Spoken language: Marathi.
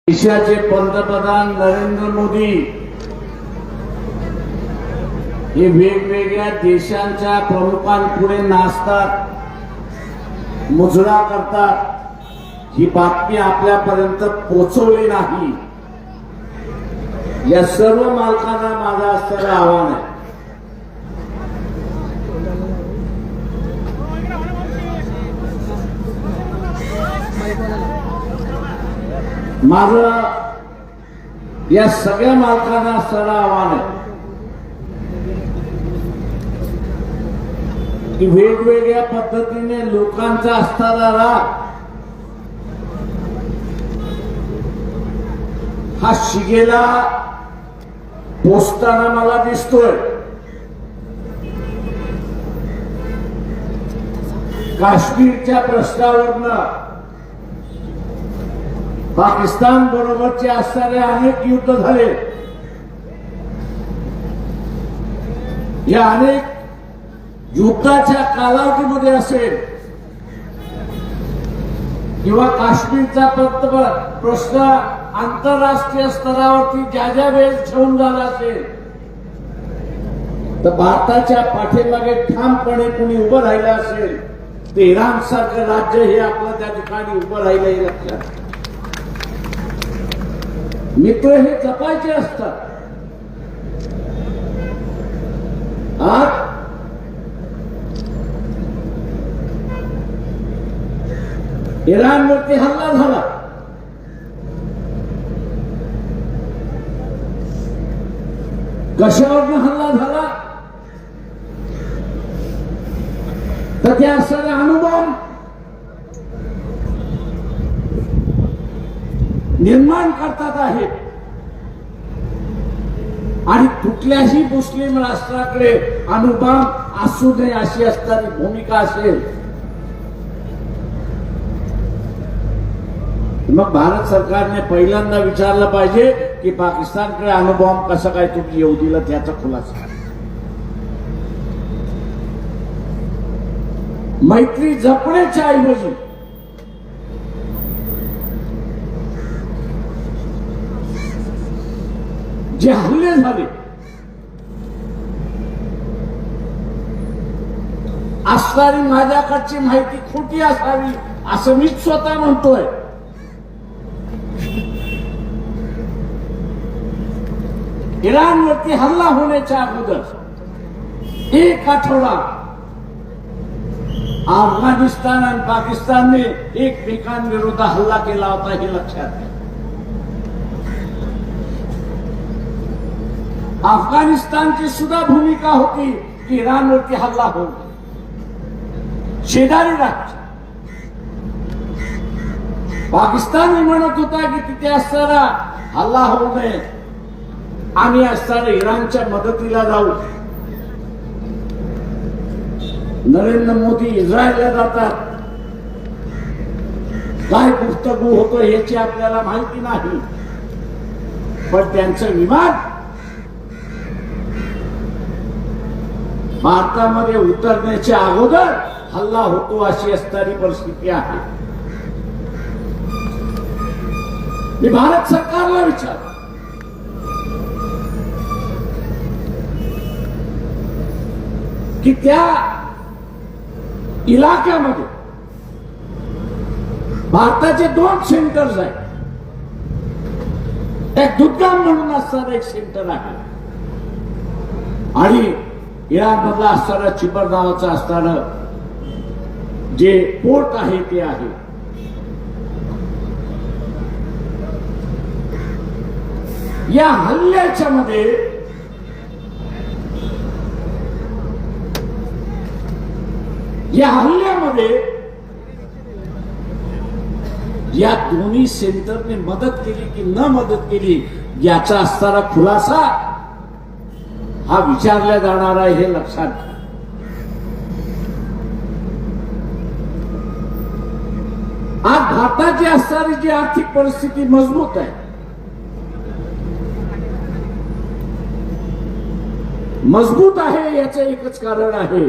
देशाचे पंतप्रधान नरेंद्र मोदी हे वेगवेगळ्या देशांच्या प्रमुखांपुढे नाचतात, मुजरा करतात। ही बातमी आपल्यापर्यंत पोहोचवली नाही। या सर्व मालकांना माझं असणारं आव्हान आहे, माझं या सगळ्या मालकांना असणारं आव्हान आहे की वेगवेगळ्या पद्धतीने लोकांचा असणारा राग हा शिगेला पोचताना मला दिसतोय। काश्मीरच्या प्रश्नावरनं पाकिस्तान बरोबरचे असणारे अनेक युद्ध झाले। या अनेक युद्धाच्या कालावधीमध्ये असेल किंवा काश्मीरचा प्रश्न आंतरराष्ट्रीय स्तरावरती ज्या वेळेस ठेवून झाला असेल तर भारताच्या पाठीमागे ठामपणे कुणी उभं राहिलं असेल तर इराण सारखं राज्य हे आपलं त्या ठिकाणी उभं राहिलं हे लक्षात। मित्र हे जपायचे असतात। आज इराणवरती हल्ला झाला, कशावरनं हल्ला झाला तर त्या असणारे अणुबॉम्ब निर्माण करतात आहेत आणि कुठल्याही मुस्लिम राष्ट्राकडे अणुबॉम्ब असू नये अशी असणारी भूमिका असेल मग भारत सरकारने पहिल्यांदा विचारलं पाहिजे की पाकिस्तानकडे अणुबॉम्ब कसं काय तुम्ही येऊ दिला त्याचा खुलासा। मैत्री जपण्याच्या ऐवजी जे हल्ले झाले असणारी माझ्याकडची माहिती खोटी असावी असं मी स्वतः म्हणतोय। इराणवरती हल्ला होण्याच्या अगोदर एक आठवडा अफगाणिस्तान आणि पाकिस्तानने एकमेकांविरुद्ध हल्ला केला होता हे लक्षात घ्या। अफगाणिस्तानची सुद्धा भूमिका होती की इराणवरती हल्ला होऊ, शेजारी राज्य पाकिस्तान म्हणत होता की तिथे असणारा हल्ला होऊ नये, आम्ही असणाऱ्या इराणच्या मदतीला जाऊ। नरेंद्र मोदी इस्रायलला जातात, काय गुफ्तगू होतो याची आपल्याला माहिती नाही, पण त्यांचं विमान भारतामध्ये उतरण्याच्या अगोदर हल्ला होतो अशी असणारी परिस्थिती आहे। मी भारत सरकारला विचार की त्या इलाक्यामध्ये भारताचे 2 सेंटर्स आहेत। एक दुर्गाम म्हणून असणारं एक सेंटर आहे आणि इराण मधला असणारा चिपर नावाचं असणारं जे पोर्ट आहे ते आहे। या हल्ल्याच्या मध्ये या दोन्ही सेंटरने मदत केली की न मदत केली याचा असणारा खुलासा हा विचारला जाणार आहे हे लक्षात घ्या। आज भारताची असणारी जी आर्थिक परिस्थिती मजबूत आहे, मजबूत आहे याचं एकच कारण आहे